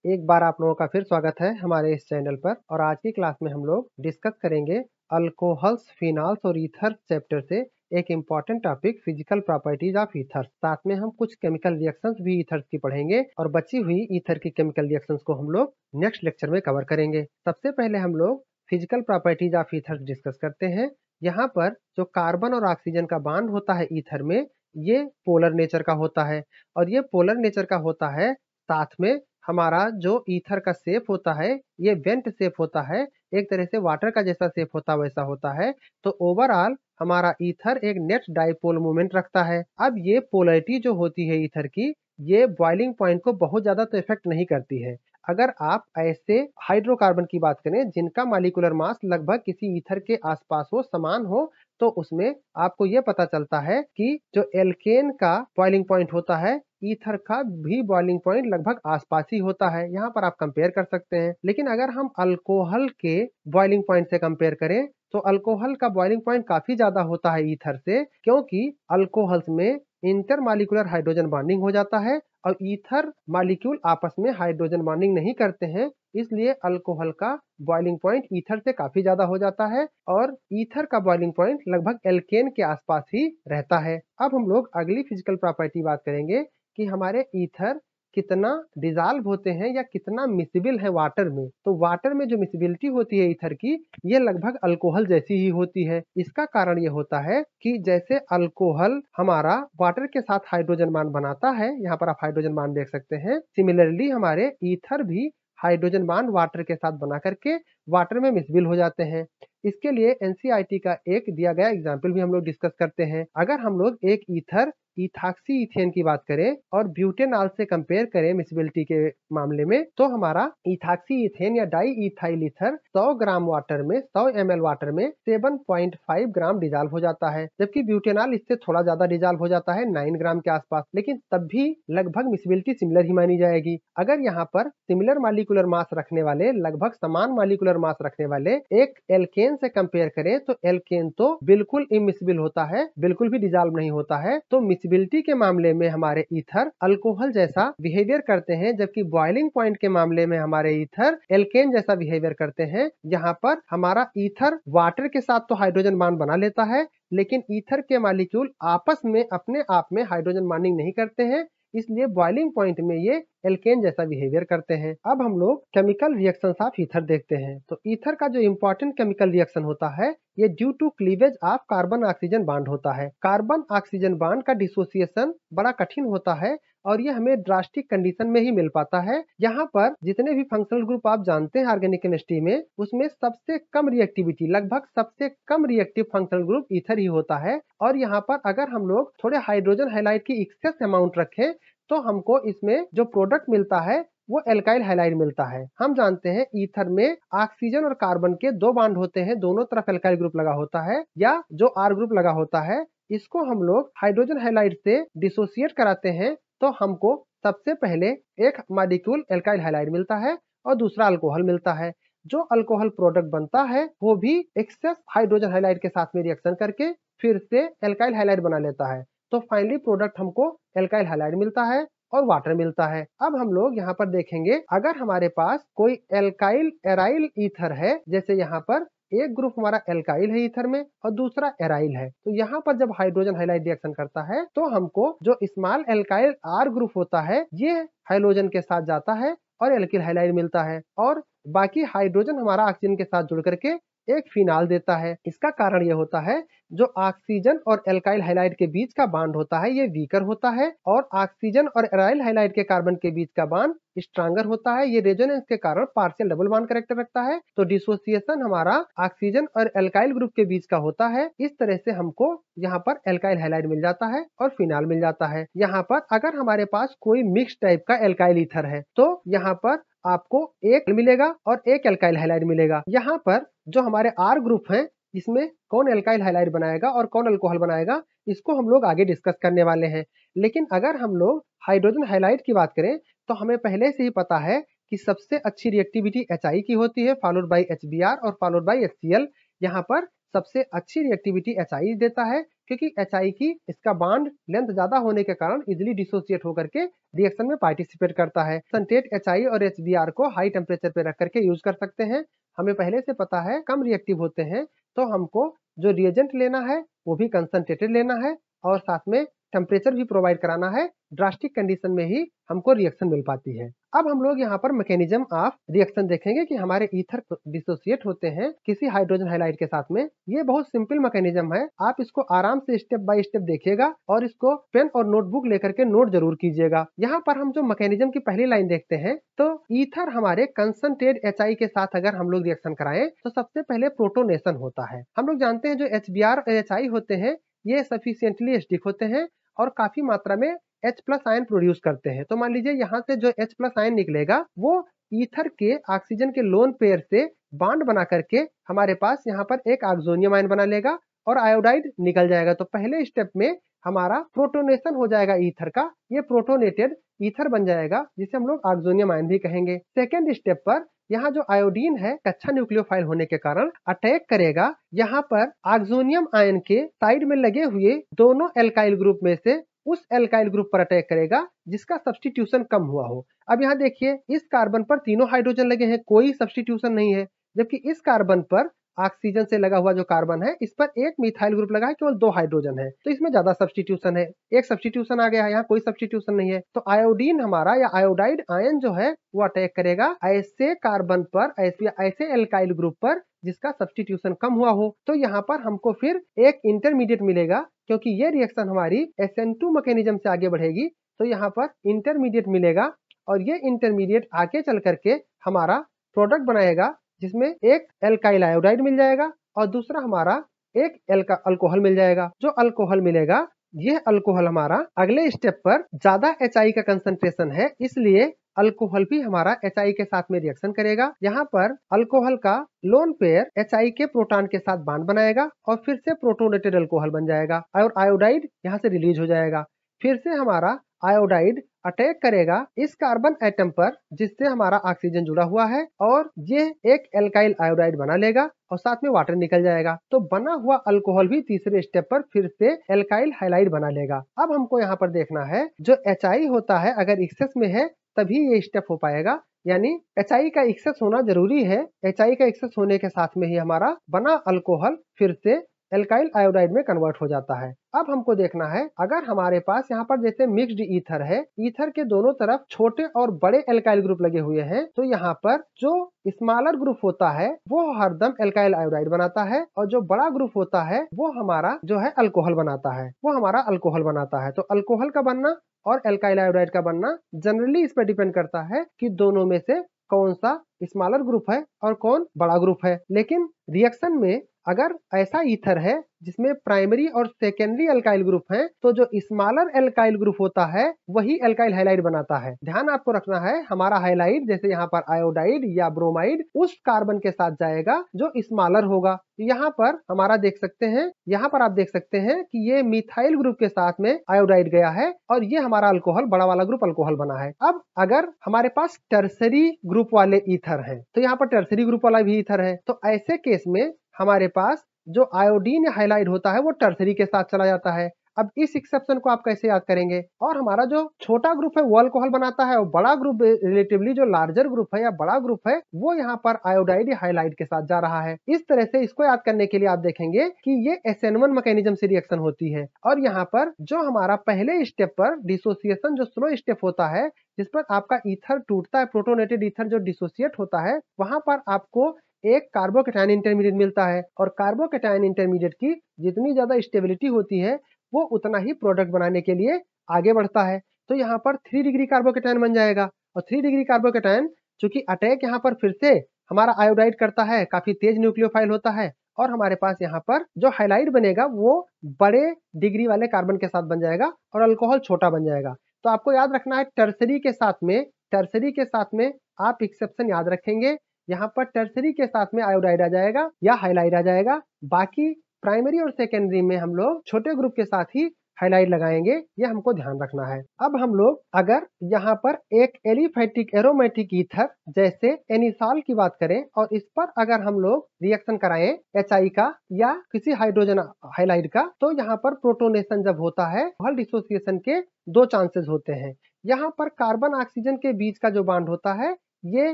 एक बार आप लोगों का फिर स्वागत है हमारे इस चैनल पर। और आज की क्लास में हम लोग डिस्कस करेंगे अल्कोहल्स, फिनॉल्स और ईथर चैप्टर से एक important topic physical properties of ether. साथ में हम कुछ केमिकल रिएक्शंस भी ईथर की पढ़ेंगे और बची हुई ईथर की केमिकल रिएक्शंस को हम लोग नेक्स्ट लेक्चर में कवर करेंगे। सबसे पहले हम लोग physical properties of ether discuss करते हैं। यहाँ पर जो कार्बन और ऑक्सीजन का बॉन्ड होता है ईथर में, ये पोलर नेचर का होता है। और ये पोलर नेचर का होता है, साथ में हमारा जो ईथर का शेप होता है ये वेंट शेप होता है, एक तरह से वाटर का जैसा शेप होता वैसा होता है। तो ओवरऑल हमारा ईथर एक नेट डाइपोल मोमेंट रखता है। अब ये पोलरिटी जो होती है ईथर की, ये बॉइलिंग पॉइंट को बहुत ज्यादा तो इफेक्ट नहीं करती है। अगर आप ऐसे हाइड्रोकार्बन की बात करें जिनका मॉलिक्यूलर मास लगभग किसी ईथर के आसपास हो, समान हो, तो उसमें आपको ये पता चलता है कि जो एल्केन का बॉइलिंग पॉइंट होता है, ईथर का भी बॉइलिंग पॉइंट लगभग आसपास ही होता है। यहाँ पर आप कंपेयर कर सकते हैं। लेकिन अगर हम अल्कोहल के बॉइलिंग पॉइंट से कंपेयर करें तो अल्कोहल का बॉइलिंग पॉइंट काफी ज्यादा होता है ईथर से, क्योंकि अल्कोहल्स में इंटरमॉलिक्यूलर हाइड्रोजन बॉन्डिंग हो जाता है और ईथर मॉलिक्यूल आपस में हाइड्रोजन बॉन्डिंग नहीं करते हैं। इसलिए अल्कोहल का बॉइलिंग पॉइंट ईथर से काफी ज्यादा हो जाता है और ईथर का बॉइलिंग पॉइंट लगभग एल्केन के आसपास ही रहता है। अब हम लोग अगली फिजिकल प्रॉपर्टी बात करेंगे कि हमारे ईथर कितना डिजॉल्व होते हैं या कितना मिसिबल है वाटर में। तो वाटर में जो मिसिबिलिटी होती है ईथर की, ये लगभग अल्कोहल जैसी ही होती है। इसका कारण ये होता है कि जैसे अल्कोहल हमारा वाटर के साथ हाइड्रोजन बॉन्ड बनाता है, यहाँ पर आप हाइड्रोजन बॉन्ड देख सकते हैं, सिमिलरली हमारे ईथर भी हाइड्रोजन बॉन्ड वाटर के साथ बना करके वाटर में मिसबिल हो जाते हैं। इसके लिए एनसीईआरटी का एक दिया गया एग्जाम्पल भी हम लोग डिस्कस करते हैं। अगर हम लोग एक ईथर इथाक्सी इथेन की बात करें और ब्यूटेनॉल से कंपेयर करें मिसिबिलिटी के मामले में, तो हमारा इथाक्सी इथेन या di ethyl ether 100 gram water में, 100 ml वाटर में 7.5 ग्राम डिजॉल्व हो जाता है, जबकि ब्यूटेनॉल इससे थोड़ा ज्यादा डिजॉल्व हो जाता है, 9 ग्राम के आसपास। लेकिन तब भी लगभग मिसिबिलिटी सिमिलर ही मानी जाएगी। अगर यहाँ पर सिमिलर मॉलिक्यूलर मास रखने वाले, लगभग समान मॉलिक्यूलर मास रखने वाले एक एल्केन से कंपेयर करें तो एल्केन तो बिल्कुल इमिसिबल होता है, बिल्कुल भी डिजॉल्व नहीं होता है। तो मिसिबिलिटी के मामले में हमारे ईथर अल्कोहल जैसा बिहेवियर करते हैं, जबकि बॉइलिंग पॉइंट के मामले में हमारे ईथर एल्केन जैसा बिहेवियर करते हैं। यहाँ पर हमारा ईथर वाटर के साथ तो हाइड्रोजन बॉन्ड बना लेता है, लेकिन ईथर के मॉलिक्यूल आपस में अपने आप में हाइड्रोजन बॉन्डिंग नहीं करते हैं, इसलिए बॉइलिंग पॉइंट में ये एल्केन जैसा बिहेवियर करते हैं। अब हम लोग केमिकल रिएक्शंस ऑफ ईथर देखते हैं। तो ईथर का जो इंपॉर्टेंट केमिकल रिएक्शन होता है, ये due to cleavage of carbon oxygen bond होता है। कार्बन ऑक्सीजन बॉन्ड का डिसोसिएशन बड़ा कठिन होता है और ये हमें ड्रास्टिक कंडीशन में ही मिल पाता है। यहाँ पर जितने भी फंक्शनल ग्रुप आप जानते हैं ऑर्गेनिक केमिस्ट्री में, उसमें सबसे कम रिएक्टिविटी, लगभग सबसे कम रिएक्टिव फंक्शनल ग्रुप ईथर ही होता है। और यहाँ पर अगर हम लोग थोड़े हाइड्रोजन हैलाइड की एक्सेस अमाउंट रखें तो हमको इसमें जो प्रोडक्ट मिलता है वो एल्काइल हैलाइड मिलता है। हम जानते हैं ईथर में ऑक्सीजन और कार्बन के दो बॉन्ड होते हैं, दोनों तरफ एल्काइल ग्रुप लगा होता है, या जो आर ग्रुप लगा होता है, इसको हम लोग हाइड्रोजन हैलाइड से डिसोसिएट कराते हैं तो हमको सबसे पहले एक मॉलिक्यूल एल्काइल हैलाइड मिलता है और दूसरा अल्कोहल मिलता है। जो अल्कोहल प्रोडक्ट बनता है वो भी एक्सेस हाइड्रोजन हैलाइड के साथ में रिएक्शन करके फिर से एल्काइल हैलाइड बना लेता है। तो फाइनली प्रोडक्ट हमको एल्काइल हैलाइड मिलता है और वाटर मिलता है। अब हम लोग यहाँ पर देखेंगे, अगर हमारे पास कोई एल्काइल एराइल ईथर है, जैसे यहाँ पर एक ग्रुप हमारा एल्काइल है ईथर में और दूसरा एराइल है, तो यहाँ पर जब हाइड्रोजन हैलाइड रिएक्शन करता है तो हमको जो स्मॉल एल्काइल आर ग्रुप होता है ये हाइड्रोजन के साथ जाता है और एल्किल हैलाइड मिलता है, और बाकी हाइड्रोजन हमारा ऑक्सीजन के साथ जुड़ करके एक फिनाल देता है। इसका कारण यह होता है जो ऑक्सीजन और एल्काइल हैलाइड के बीच का बॉन्ड होता है ये वीकर होता है और ऑक्सीजन और एराइल हैलाइड के कार्बन के बीच का बॉन्ड स्ट्रांगर होता है। ये रेजोनेंस के कारण पार्शियल डबल बॉन्ड कैरेक्टर रखता है। तो डिसोसिएशन हमारा ऑक्सीजन और एल्काइल ग्रुप के बीच का होता है। इस तरह से हमको यहाँ पर एल्काइल हैलाइड मिल जाता है और फिनाल मिल जाता है। यहाँ पर अगर हमारे पास कोई मिक्स टाइप का एल्काइल ईथर है तो यहाँ पर आपको एक मिलेगा और एक एल्काइल हैलाइड मिलेगा। यहाँ पर जो हमारे आर ग्रुप हैं, इसमें कौन एल्काइल हैलाइड बनाएगा और कौन अल्कोहल बनाएगा, इसको हम लोग आगे डिस्कस करने वाले हैं। लेकिन अगर हम लोग हाइड्रोजन हैलाइड की बात करें तो हमें पहले से ही पता है कि सबसे अच्छी रिएक्टिविटी HI की होती है, फॉलोड बाय HBr और फॉलोड बाय HCl। यहाँ पर सबसे अच्छी रिएक्टिविटी HI देता है, क्योंकि HI की इसका बॉन्ड लेंथ ज्यादा होने के कारण इजिली डिसोसिएट होकर के रिएक्शन में पार्टिसिपेट करता है। कंसंट्रेट HI और HBr को हाई टेम्परेचर पे रख करके यूज कर सकते हैं। हमें पहले से पता है कम रिएक्टिव होते हैं, तो हमको जो रिएजेंट लेना है वो भी कंसंट्रेटेड लेना है और साथ में टेम्परेचर भी प्रोवाइड कराना है। ड्रास्टिक कंडीशन में ही हमको रिएक्शन मिल पाती है। अब हम लोग यहाँ पर मैकेनिज्म ऑफ रिएक्शन देखेंगे कि हमारे ईथर डिसोसिएट होते हैं किसी हाइड्रोजन हाइलाइड के साथ में। ये बहुत सिंपल मैकेनिज्म है, आप इसको आराम से स्टेप बाय स्टेप देखिएगा और इसको पेन और नोटबुक लेकर के नोट जरूर कीजिएगा। यहाँ पर हम जो मैकेनिज्म की पहली लाइन देखते हैं, तो ईथर हमारे कंसंट्रेट HI के साथ अगर हम लोग रिएक्शन कराएं तो सबसे पहले प्रोटोनेशन होता है। हम लोग जानते हैं जो HBr और HI होते हैं ये सफिशिएंटली एसिडिक होते हैं और काफी मात्रा में H+ आयन प्रोड्यूस करते हैं। तो मान लीजिए यहाँ से जो H+ आयन निकलेगा वो ईथर के ऑक्सीजन के लोन पेयर से बॉन्ड बना करके हमारे पास यहाँ पर एक ऑक्सोनियम आयन बना लेगा और आयोडाइड निकल जाएगा। तो पहले स्टेप में हमारा प्रोटोनेशन हो जाएगा ईथर का, ये प्रोटोनेटेड ईथर बन जाएगा जिसे हम लोग ऑक्सोनियम आयन भी कहेंगे। सेकेंड स्टेप पर यहाँ जो आयोडीन है कच्चा न्यूक्लियोफाइल होने के कारण अटैक करेगा यहाँ पर ऑक्सोनियम आयन के साइड में लगे हुए दोनों एल्काइल ग्रुप में से उस एल्काइल ग्रुप पर अटैक करेगा जिसका सब्स्टिट्यूशन कम हुआ हो। अब यहाँ देखिए इस कार्बन पर तीनों हाइड्रोजन लगे हैं, कोई सब्स्टिट्यूशन नहीं है, जबकि इस कार्बन पर ऑक्सीजन से लगा हुआ जो कार्बन है इस पर एक मिथाइल ग्रुप लगा है, केवल 2 हाइड्रोजन है, तो इसमें ज्यादा सब्स्टिट्यूशन है। एक सब्स्टिट्यूशन आ गया है, यहाँ कोई सब्स्टिट्यूशन नहीं है। तो आयोडीन हमारा या आयोडाइड आयन जो है वो अटैक करेगा ऐसे कार्बन पर, ऐसे एल्काइल ग्रुप पर जिसका सब्स्टिट्यूशन कम हुआ हो। तो यहाँ पर हमको फिर एक इंटरमीडिएट मिलेगा, क्योंकि ये रिएक्शन हमारी SN2 मैकेनिज्म से आगे बढ़ेगी, तो यहाँ पर इंटरमीडिएट मिलेगा और ये इंटरमीडिएट आगे चल करके हमारा प्रोडक्ट बनाएगा जिसमें एक एल्काइल आयोडाइड मिल जाएगा और दूसरा हमारा एक अल्कोहल मिल जाएगा। जो अल्कोहल मिलेगा यह अल्कोहल हमारा अगले स्टेप पर ज्यादा HI का कंसंट्रेशन है, इसलिए अल्कोहल भी हमारा HI के साथ में रिएक्शन करेगा। यहाँ पर अल्कोहल का लोन पेयर HI के प्रोटॉन के साथ बॉन्ड बनाएगा और फिर से प्रोटोनेटेड अल्कोहल बन जाएगा और आयोडाइड यहाँ से रिलीज हो जाएगा। फिर से हमारा आयोडाइड अटैक करेगा इस कार्बन एटम पर जिससे हमारा ऑक्सीजन जुड़ा हुआ है और ये एक एल्काइल आयोडाइड बना लेगा और साथ में वाटर निकल जाएगा। तो बना हुआ अल्कोहल भी तीसरे स्टेप पर फिर से एल्काइल हाइलाइड बना लेगा। अब हमको यहाँ पर देखना है जो HI होता है अगर एक्सेस में है तभी ये स्टेप हो पाएगा, यानी HI का एक्सेस होना जरूरी है। HI का एक्सेस होने के साथ में ही हमारा बना अल्कोहल फिर से एल्काइल आयोडाइड में कन्वर्ट हो जाता है। अब हमको देखना है अगर हमारे पास यहाँ पर जैसे मिक्स्ड ईथर है, ईथर के दोनों तरफ छोटे और बड़े एल्काइल ग्रुप लगे हुए हैं, तो यहाँ पर जो स्मॉलर ग्रुप होता है वो हरदम एल्काइल आयोडाइड बनाता है और जो बड़ा ग्रुप होता है वो हमारा जो है अल्कोहल बनाता है, वो हमारा अल्कोहल बनाता है। तो अल्कोहल का बनना और एल्काइल आयोडाइड का बनना जनरली इस पर डिपेंड करता है कि दोनों में से कौन सा स्मॉलर ग्रुप है और कौन बड़ा ग्रुप है। लेकिन रिएक्शन में अगर ऐसा ईथर है जिसमें प्राइमरी और सेकेंडरी एल्काइल ग्रुप हैं, तो जो स्मॉलर एल्काइल ग्रुप होता है वही एल्काइल हाइलाइड बनाता है। ध्यान आपको रखना है हमारा हाइलाइड जैसे यहाँ पर आयोडाइड या ब्रोमाइड उस कार्बन के साथ जाएगा जो स्मॉलर होगा। यहाँ पर हमारा देख सकते हैं, यहाँ पर आप देख सकते हैं कि ये मिथाइल ग्रुप के साथ में आयोडाइड गया है और ये हमारा अल्कोहल बड़ा वाला ग्रुप अल्कोहल बना है। अब अगर हमारे पास टर्सरी ग्रुप वाले ईथर है तो यहाँ पर टर्सरी ग्रुप वाला भी ईथर है, तो ऐसे केस में हमारे पास जो आयोडीन हाइलाइड होता है वो टर्सरी के साथ चला जाता है। अब इस एक्सेप्शन को आप कैसे याद करेंगे? और हमारा जो छोटा ग्रुप है वो अल्कोहल बनाता है और बड़ा ग्रुप रिलेटिवली जो लार्जर ग्रुप है या बड़ा ग्रुप है वो यहाँ पर आयोडाइड या हाइलाइड के साथ जा रहा है। इस तरह से इसको याद करने के लिए आप देखेंगे कि ये SN1 मैकेनिज्म से रिएक्शन होती है और यहाँ पर जो हमारा पहले स्टेप पर डिसोसिएशन जो स्लो स्टेप होता है जिस पर आपका ईथर टूटता है, प्रोटोनेटेड ईथर जो डिसोसिएट होता है, वहां पर आपको एक कार्बोकैटायन इंटरमीडिएट मिलता है और कार्बोकैटायन इंटरमीडिएट की जितनी ज्यादा स्टेबिलिटी होती है वो उतना ही प्रोडक्ट बनाने के लिए आगे बढ़ता है। तो यहाँ पर 3 डिग्री कार्बोकैटायन बन जाएगा और 3 डिग्री कार्बोकैटायन चूंकि अटैक यहाँ पर फिर से हमारा आयोडाइड करता है, काफी तेज न्यूक्लियोफाइल होता है और हमारे पास यहाँ पर जो हाइलाइड बनेगा वो बड़े डिग्री वाले कार्बन के साथ बन जाएगा और अल्कोहल छोटा बन जाएगा। तो आपको याद रखना है टर्सरी के साथ में आप एक्सेप्शन याद रखेंगे। यहाँ पर टर्सरी के साथ में आयोडाइड आ जाएगा या हाइलाइड आ जाएगा, बाकी प्राइमरी और सेकेंडरी में हम लोग छोटे ग्रुप के साथ ही हाइलाइट लगाएंगे, ये हमको ध्यान रखना है। अब हम लोग अगर यहाँ पर एक एलिफेटिक एरोमेटिक ईथर जैसे एनिसॉल की बात करें और इस पर अगर हम लोग रिएक्शन कराएं HI का या किसी हाइड्रोजन हाइलाइट का, तो यहाँ पर प्रोटोनेशन जब होता है हल डिसोसिएशन के 2 चांसेस होते हैं। यहाँ पर कार्बन ऑक्सीजन के बीच का जो बॉन्ड होता है ये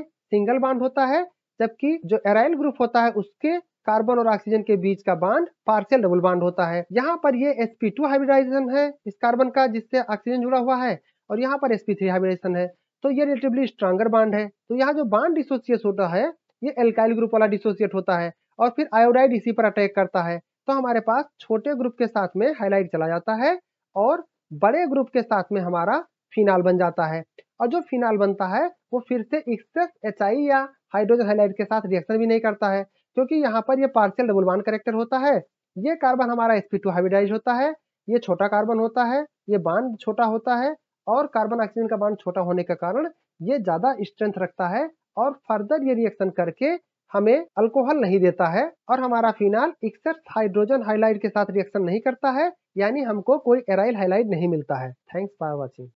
सिंगल बॉन्ड होता है, जबकि जो एराइल ग्रुप होता है उसके कार्बन और ऑक्सीजन के बीच का बॉन्ड पार्शियल डबल बॉन्ड होता है। यहाँ पर ये sp2 हाइब्रिडाइजेशन है इस कार्बन का जिससे ऑक्सीजन जुड़ा हुआ है, और यहाँ पर sp3 हाइब्रिडाइजेशन है, तो ये रिलेटिवली स्ट्रॉन्गर बॉन्ड है। तो यहाँ जो बॉन्ड डिसोसिएट होता है ये एल्काइल ग्रुप वाला डिसोसिएट होता है और फिर आयोडाइड इसी पर अटैक करता है। तो हमारे पास छोटे ग्रुप के साथ में हाइलाइट चला जाता है और बड़े ग्रुप के साथ में हमारा फिनाल बन जाता है, और जो फिनाल बनता है वो फिर से एक्सेस HI या हाइड्रोजन हाइलाइट के साथ रिएक्शन भी नहीं करता है, क्योंकि यहाँ पर ये पार्शियल डबल बॉन्ड कैरेक्टर होता है। ये कार्बन हमारा sp2 हाइब्रिडाइज होता है, ये छोटा कार्बन होता है, ये बॉन्ड छोटा होता है और कार्बन ऑक्सीजन का बॉन्ड छोटा होने के कारण ये ज्यादा स्ट्रेंथ रखता है और फर्दर ये रिएक्शन करके हमें अल्कोहल नहीं देता है और हमारा फिनाल एक्सेस हाइड्रोजन हाइलाइट के साथ रिएक्शन नहीं करता है, यानी हमको कोई एराइल हाइलाइट नहीं मिलता है। Thanks for watching.